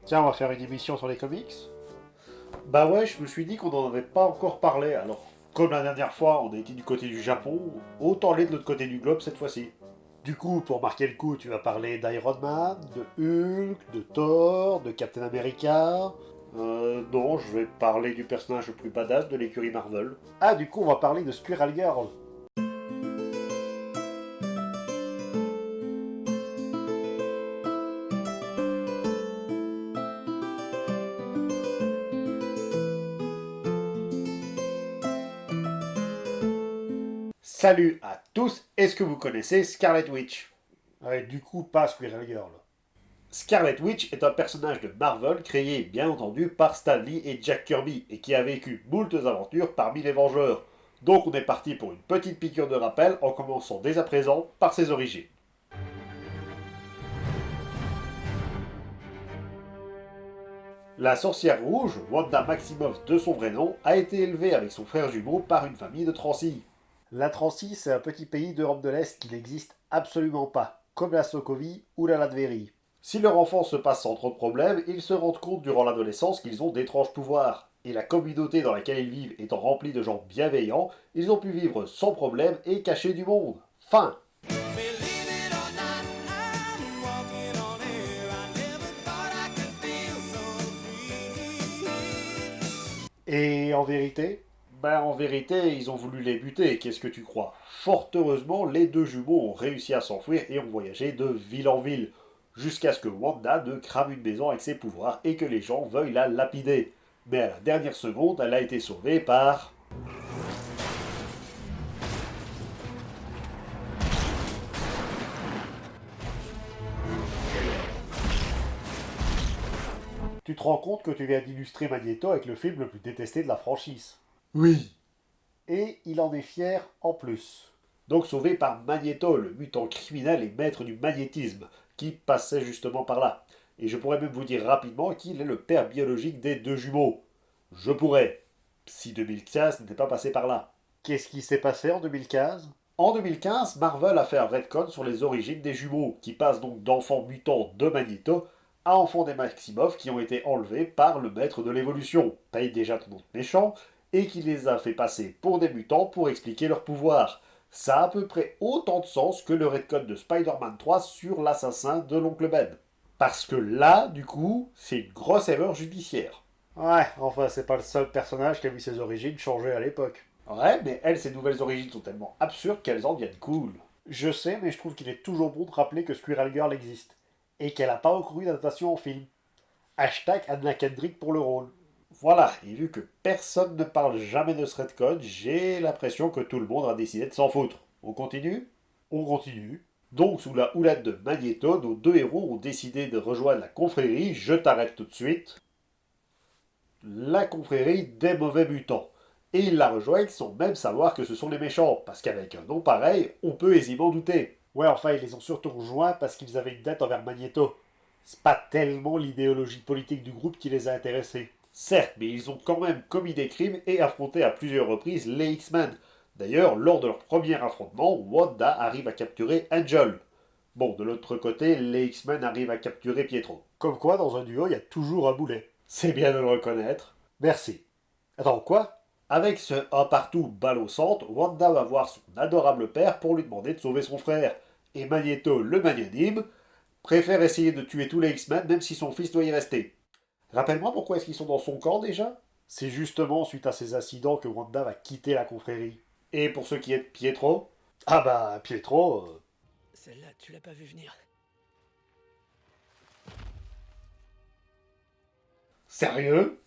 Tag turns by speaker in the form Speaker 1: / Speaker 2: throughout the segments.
Speaker 1: Tiens, on va faire une émission sur les comics. Bah ouais, je me suis dit qu'on n'en avait pas encore parlé. Alors, comme la dernière fois, on a été du côté du Japon, autant aller de l'autre côté du globe cette fois-ci. Du coup, pour marquer le coup, tu vas parler d'Iron Man, de Hulk, de Thor, de Captain America. Non, je vais parler du personnage le plus badass de l'écurie Marvel. Ah, du coup, on va parler de Squirrel Girl. Salut à tous, est-ce que vous connaissez Scarlet Witch? Ouais, du coup, pas Squirrel Girl. Scarlet Witch est un personnage de Marvel créé bien entendu par Stan Lee et Jack Kirby et qui a vécu moultes aventures parmi les Vengeurs. Donc on est parti pour une petite piqûre de rappel en commençant dès à présent par ses origines. La sorcière rouge, Wanda Maximoff de son vrai nom, a été élevée avec son frère jumeau par une famille de Trancy. La Trancy, c'est un petit pays d'Europe de l'Est qui n'existe absolument pas, comme la Sokovie ou la Latvérie. Si leur enfance se passe sans trop de problèmes, ils se rendent compte durant l'adolescence qu'ils ont d'étranges pouvoirs. Et la communauté dans laquelle ils vivent étant remplie de gens bienveillants, ils ont pu vivre sans problème et cachés du monde. Fin. Et en vérité? Ben en vérité, ils ont voulu les buter, qu'est-ce que tu crois? Fort heureusement, les deux jumeaux ont réussi à s'enfuir et ont voyagé de ville en ville, jusqu'à ce que Wanda ne crame une maison avec ses pouvoirs et que les gens veuillent la lapider. Mais à la dernière seconde, elle a été sauvée par... Tu te rends compte que tu viens d'illustrer Magneto avec le film le plus détesté de la franchise. Oui. Et il en est fier en plus. Donc sauvé par Magneto, le mutant criminel et maître du magnétisme, qui passait justement par là. Et je pourrais même vous dire rapidement qu'il est le père biologique des deux jumeaux. Je pourrais, si 2015 n'était pas passé par là. Qu'est-ce qui s'est passé en 2015? En 2015, Marvel a fait un retcon sur les origines des jumeaux, qui passent donc d'enfants mutants de Magneto à enfants des Maximoff qui ont été enlevés par le maître de l'évolution, paye déjà ton nom de méchant, et qui les a fait passer pour des mutants pour expliquer leur pouvoir. Ça a à peu près autant de sens que le retcon de Spider-Man 3 sur l'assassin de l'oncle Ben. Parce que là, du coup, c'est une grosse erreur judiciaire. Ouais, enfin, c'est pas le seul personnage qui a vu ses origines changer à l'époque. Ouais, mais elles, ces nouvelles origines sont tellement absurdes qu'elles en deviennent cool. Je sais, mais je trouve qu'il est toujours bon de rappeler que Squirrel Girl existe. Et qu'elle n'a pas recouru d'adaptation en film. Hashtag Anna Kendrick pour le rôle. Voilà, et vu que personne ne parle jamais de ce retcon, j'ai l'impression que tout le monde a décidé de s'en foutre. On continue? On continue. Donc, sous la houlette de Magneto, nos deux héros ont décidé de rejoindre la confrérie, je t'arrête tout de suite, la confrérie des mauvais mutants. Et ils la rejoignent sans même savoir que ce sont les méchants, parce qu'avec un nom pareil, on peut aisément douter. Ouais, enfin, ils les ont surtout rejoints parce qu'ils avaient une dette envers Magneto. C'est pas tellement l'idéologie politique du groupe qui les a intéressés. Certes, mais ils ont quand même commis des crimes et affronté à plusieurs reprises les X-Men. D'ailleurs, lors de leur premier affrontement, Wanda arrive à capturer Angel. Bon, de l'autre côté, les X-Men arrivent à capturer Pietro. Comme quoi, dans un duo, il y a toujours un boulet. C'est bien de le reconnaître. Merci. Attends, quoi? Avec ce un partout balle au centre, Wanda va voir son adorable père pour lui demander de sauver son frère. Et Magneto, le magnanime, préfère essayer de tuer tous les X-Men même si son fils doit y rester. Rappelle-moi pourquoi est-ce qu'ils sont dans son camp déjà? C'est justement suite à ces incidents que Wanda va quitter la confrérie. Et pour ce qui est de Pietro? Ah bah, Pietro...
Speaker 2: Celle-là, tu l'as pas vu venir.
Speaker 1: Sérieux?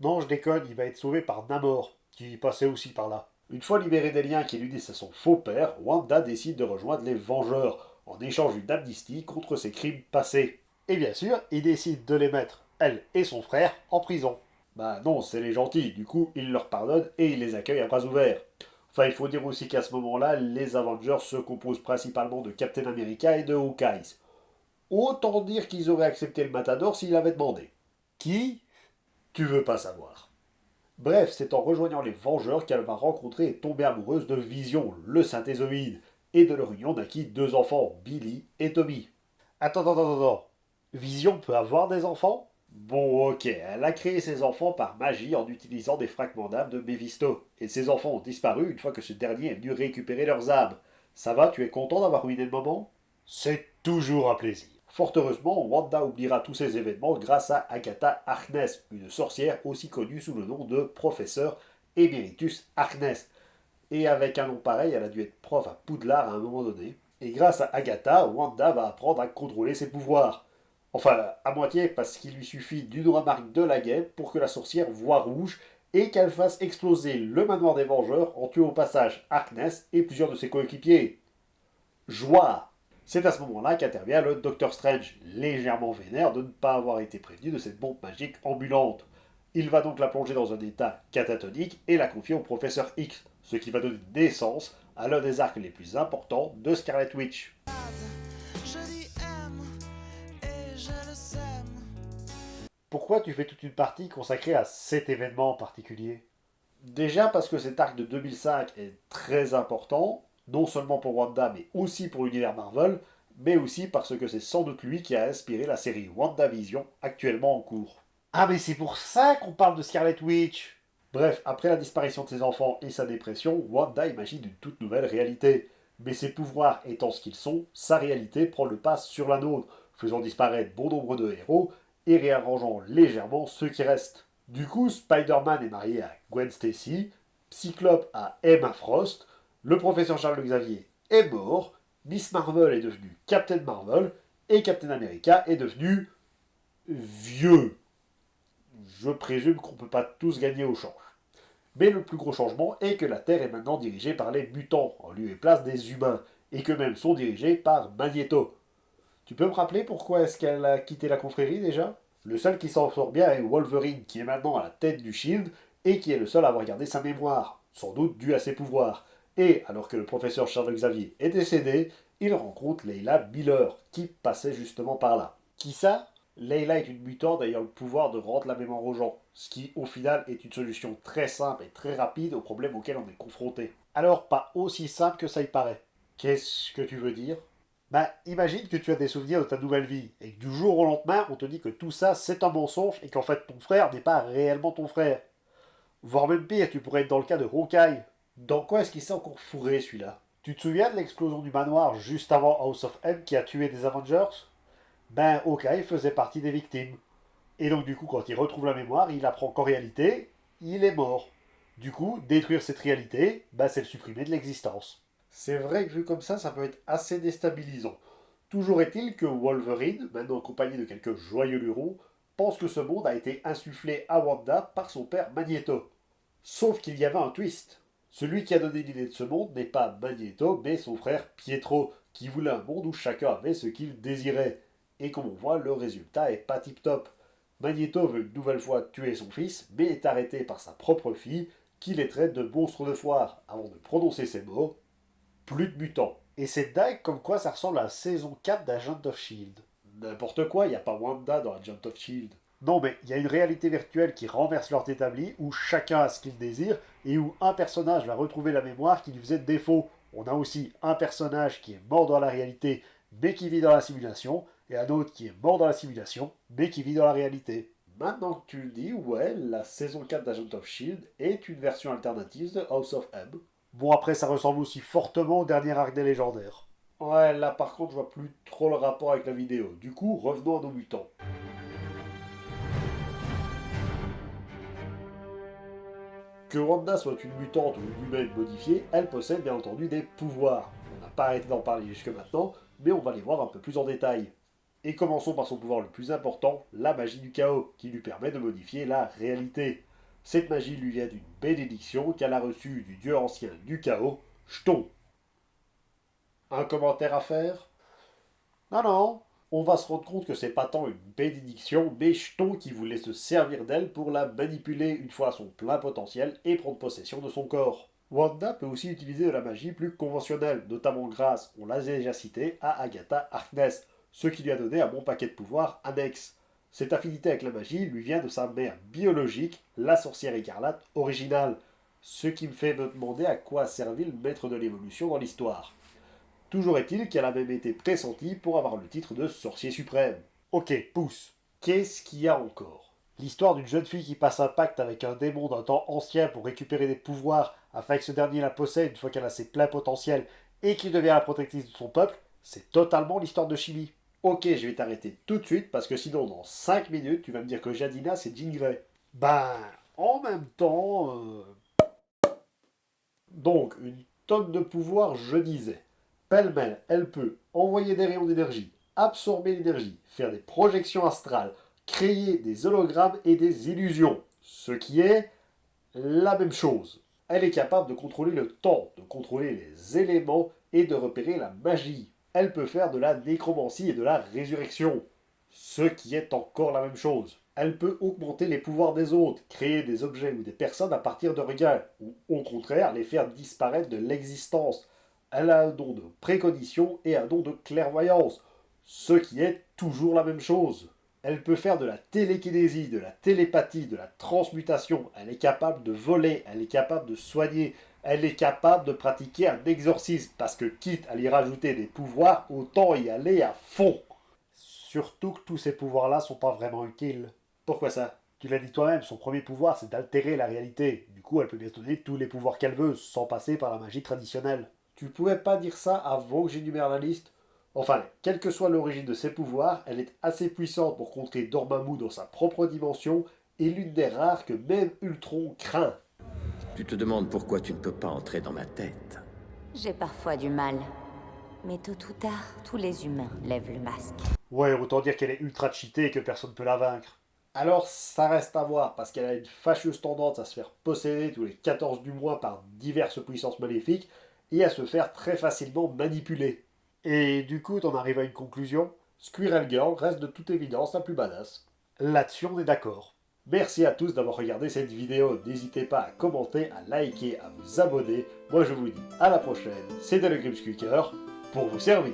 Speaker 1: Non, je déconne, il va être sauvé par Namor, qui passait aussi par là. Une fois libéré des liens qui l'unissent à son faux père, Wanda décide de rejoindre les Vengeurs, en échange d'une amnistie contre ses crimes passés. Et bien sûr, il décide de les mettre, elle et son frère, en prison. Bah non, c'est les gentils, du coup, il leur pardonne et il les accueille à bras ouverts. Enfin, il faut dire aussi qu'à ce moment-là, les Avengers se composent principalement de Captain America et de Hawkeye. Autant dire qu'ils auraient accepté le Matador s'il avait demandé. Qui? Tu veux pas savoir. Bref, c'est en rejoignant les Vengeurs qu'elle va rencontrer et tomber amoureuse de Vision, le synthézoïde, et de leur union naquit deux enfants, Billy et Tommy. Attends. Vision peut avoir des enfants? Bon, ok, elle a créé ses enfants par magie en utilisant des fragments d'âme de Mephisto. Et ses enfants ont disparu une fois que ce dernier est venu récupérer leurs âmes. Ça va, tu es content d'avoir ruiné le moment? C'est toujours un plaisir. Fort heureusement, Wanda oubliera tous ces événements grâce à Agatha Harkness, une sorcière aussi connue sous le nom de professeur Emeritus Harkness. Et avec un nom pareil, elle a dû être prof à Poudlard à un moment donné. Et grâce à Agatha, Wanda va apprendre à contrôler ses pouvoirs. Enfin, à moitié, parce qu'il lui suffit d'une remarque de la guêpe pour que la sorcière voie rouge et qu'elle fasse exploser le manoir des Vengeurs en tuant au passage Harkness et plusieurs de ses coéquipiers. Joie! C'est à ce moment-là qu'intervient le Docteur Strange, légèrement vénère de ne pas avoir été prévenu de cette bombe magique ambulante. Il va donc la plonger dans un état catatonique et la confier au professeur X, ce qui va donner naissance à l'un des arcs les plus importants de Scarlet Witch.
Speaker 3: Je dis aime et je le sème.
Speaker 1: Pourquoi tu fais toute une partie consacrée à cet événement en particulier? Déjà parce que cet arc de 2005 est très important, non seulement pour Wanda, mais aussi pour l'univers Marvel, mais aussi parce que c'est sans doute lui qui a inspiré la série WandaVision, actuellement en cours. Ah mais c'est pour ça qu'on parle de Scarlet Witch. Bref, après la disparition de ses enfants et sa dépression, Wanda imagine une toute nouvelle réalité. Mais ses pouvoirs étant ce qu'ils sont, sa réalité prend le pas sur la nôtre, faisant disparaître bon nombre de héros et réarrangeant légèrement ceux qui restent. Du coup, Spider-Man est marié à Gwen Stacy, Cyclope à Emma Frost, le professeur Charles Xavier est mort, Miss Marvel est devenue Captain Marvel, et Captain America est devenu vieux. Je présume qu'on ne peut pas tous gagner au change. Mais le plus gros changement est que la Terre est maintenant dirigée par les mutants, en lieu et place des humains, et que même sont dirigés par Magneto. Tu peux me rappeler pourquoi est-ce qu'elle a quitté la confrérie déjà? Le seul qui s'en sort bien est Wolverine, qui est maintenant à la tête du Shield, et qui est le seul à avoir gardé sa mémoire, sans doute dû à ses pouvoirs. Et alors que le professeur Charles Xavier est décédé, il rencontre Leila Miller, qui passait justement par là. Qui ça? Leila est une mutante ayant le pouvoir de rendre la mémoire aux gens, ce qui au final est une solution très simple et très rapide aux problèmes auxquels on est confronté. Alors pas aussi simple que ça y paraît. Qu'est-ce que tu veux dire? Bah, imagine que tu as des souvenirs de ta nouvelle vie, et que du jour au lendemain, on te dit que tout ça, c'est un mensonge, et qu'en fait, ton frère n'est pas réellement ton frère. Voire même pire, tu pourrais être dans le cas de Hawkeye. Dans quoi est-ce qu'il s'est encore fourré, celui-là? Tu te souviens de l'explosion du manoir juste avant House of M qui a tué des Avengers? Ben, Hawkeye faisait partie des victimes. Et donc, du coup, quand il retrouve la mémoire, il apprend qu'en réalité, il est mort. Du coup, détruire cette réalité, ben, c'est le supprimer de l'existence. C'est vrai que vu comme ça peut être assez déstabilisant. Toujours est-il que Wolverine, maintenant accompagné de quelques joyeux lurons, pense que ce monde a été insufflé à Wanda par son père Magneto. Sauf qu'il y avait un twist. Celui qui a donné l'idée de ce monde n'est pas Magneto, mais son frère Pietro, qui voulait un monde où chacun avait ce qu'il désirait. Et comme on voit, le résultat est pas tip-top. Magneto veut une nouvelle fois tuer son fils, mais est arrêté par sa propre fille, qui les traite de monstres de foire, avant de prononcer ces mots: plus de mutants. Et c'est dingue comme quoi ça ressemble à la saison 4 d'Agent of Shield. N'importe quoi, il n'y a pas Wanda dans Agent of Shield. Non, mais il y a une réalité virtuelle qui renverse l'ordre établi, où chacun a ce qu'il désire, et où un personnage va retrouver la mémoire qui lui faisait défaut. On a aussi un personnage qui est mort dans la réalité, mais qui vit dans la simulation, et un autre qui est mort dans la simulation, mais qui vit dans la réalité. Maintenant que tu le dis, ouais, la saison 4 d'Agent of Shield est une version alternative de House of M. Bon, après, ça ressemble aussi fortement au dernier arc des légendaires. Ouais, là par contre, je vois plus trop le rapport avec la vidéo. Du coup, revenons à nos mutants. Que Wanda soit une mutante ou une humaine modifiée, elle possède bien entendu des pouvoirs. On n'a pas arrêté d'en parler jusque maintenant, mais on va les voir un peu plus en détail. Et commençons par son pouvoir le plus important, la magie du chaos, qui lui permet de modifier la réalité. Cette magie lui vient d'une bénédiction qu'elle a reçue du dieu ancien du chaos, Chton. Un commentaire à faire? Non, non. On va se rendre compte que c'est pas tant une bénédiction, mais Chton qui voulait se servir d'elle pour la manipuler une fois à son plein potentiel et prendre possession de son corps. Wanda peut aussi utiliser de la magie plus conventionnelle, notamment grâce, on l'a déjà cité, à Agatha Harkness, ce qui lui a donné un bon paquet de pouvoirs annexes. Cette affinité avec la magie lui vient de sa mère biologique, la sorcière écarlate originale, ce qui me fait me demander à quoi a servi le maître de l'évolution dans l'histoire. Toujours est-il qu'elle a même été pressentie pour avoir le titre de sorcier suprême. Ok, pousse. Qu'est-ce qu'il y a encore? L'histoire d'une jeune fille qui passe un pacte avec un démon d'un temps ancien pour récupérer des pouvoirs afin que ce dernier la possède une fois qu'elle a ses pleins potentiels et qu'il devient la protectrice de son peuple, c'est totalement l'histoire de Chibi. Ok, je vais t'arrêter tout de suite parce que sinon dans 5 minutes tu vas me dire que Jadina c'est Jean Grey. Ben, en même temps... Donc, une tonne de pouvoir, je disais. Pêle-mêle, elle peut envoyer des rayons d'énergie, absorber l'énergie, faire des projections astrales, créer des hologrammes et des illusions. Ce qui est la même chose. Elle est capable de contrôler le temps, de contrôler les éléments et de repérer la magie. Elle peut faire de la nécromancie et de la résurrection. Ce qui est encore la même chose. Elle peut augmenter les pouvoirs des autres, créer des objets ou des personnes à partir de rien, ou au contraire les faire disparaître de l'existence. Elle a un don de précognition et un don de clairvoyance, ce qui est toujours la même chose. Elle peut faire de la télékinésie, de la télépathie, de la transmutation. Elle est capable de voler, elle est capable de soigner, elle est capable de pratiquer un exorcisme, parce que quitte à y rajouter des pouvoirs, autant y aller à fond. Surtout que tous ces pouvoirs-là sont pas vraiment utiles. Pourquoi ça? Tu l'as dit toi-même, son premier pouvoir c'est d'altérer la réalité. Du coup, elle peut bien se donner tous les pouvoirs qu'elle veut, sans passer par la magie traditionnelle. Tu pouvais pas dire ça avant que j'énumère la liste? Enfin, quelle que soit l'origine de ses pouvoirs, elle est assez puissante pour contrer Dormammu dans sa propre dimension, et l'une des rares que même Ultron craint.
Speaker 4: Tu te demandes pourquoi tu ne peux pas entrer dans ma tête.
Speaker 5: J'ai parfois du mal. Mais tôt ou tard, tous les humains lèvent le masque.
Speaker 1: Ouais, autant dire qu'elle est ultra cheatée et que personne ne peut la vaincre. Alors, ça reste à voir, parce qu'elle a une fâcheuse tendance à se faire posséder tous les 14 du mois par diverses puissances maléfiques, et à se faire très facilement manipuler. Et du coup, t'en arrives à une conclusion, Squirrel Girl reste de toute évidence la plus badass. Là-dessus, on est d'accord. Merci à tous d'avoir regardé cette vidéo, n'hésitez pas à commenter, à liker, à vous abonner. Moi je vous dis à la prochaine, c'était le Grimsqueaker, pour vous servir.